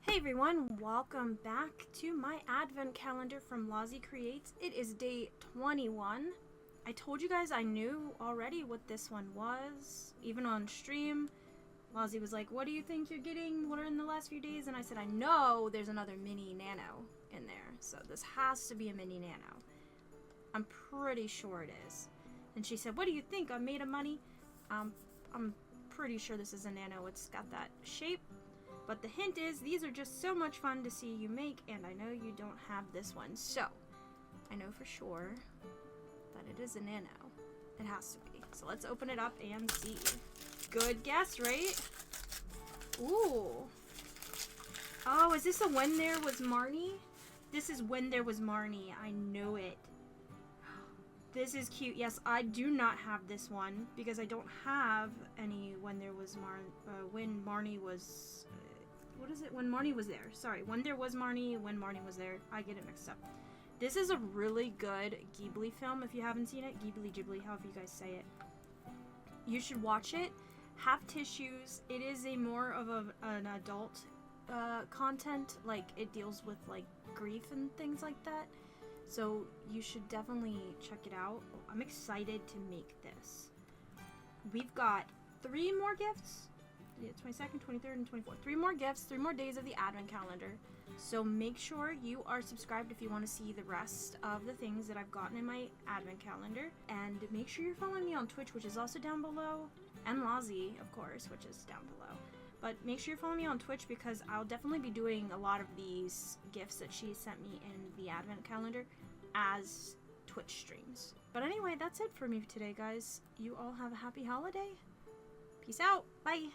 Hey everyone, welcome back to my advent calendar from Lozziecreates. It is day 21. I told you guys I knew already what this one was, even on stream. Lozzie was like, what do you think you're getting? What are in the last few days? And I said, I know there's another mini nano in there, so this has to be a mini nano. I'm pretty sure it is. And she said, what do you think? I'm made of money. I'm pretty sure this is a nano. It's got that shape. But the hint is, these are just so much fun to see you make, and I know you don't have this one. So, I know for sure that it is a nano. It has to be. So let's open it up and see. Good guess, right? Ooh. Oh, is this a When There Was Marnie? This is When There Was Marnie. I know it. This is cute. Yes, I do not have this one because I don't have any When There Was when Marnie was... what is it? When Marnie Was There. Sorry, When There Was Marnie, When Marnie Was There. I get it mixed up. This is a really good Ghibli film if you haven't seen it. Ghibli, however you guys say it. You should watch it. Have tissues. It is a more of an adult content. Like, it deals with, like, grief and things like that. So, you should definitely check it out. I'm excited to make this. We've got 3 more gifts. 22nd, 23rd, and 24th. 3 more gifts, 3 more days of the advent calendar. So make sure you are subscribed if you want to see the rest of the things that I've gotten in my advent calendar. And make sure you're following me on Twitch, which is also down below. And Lozzie, of course, which is down below. But make sure you're following me on Twitch because I'll definitely be doing a lot of these gifts that she sent me in the advent calendar as Twitch streams. But anyway, that's it for me today, guys. You all have a happy holiday. Peace out. Bye.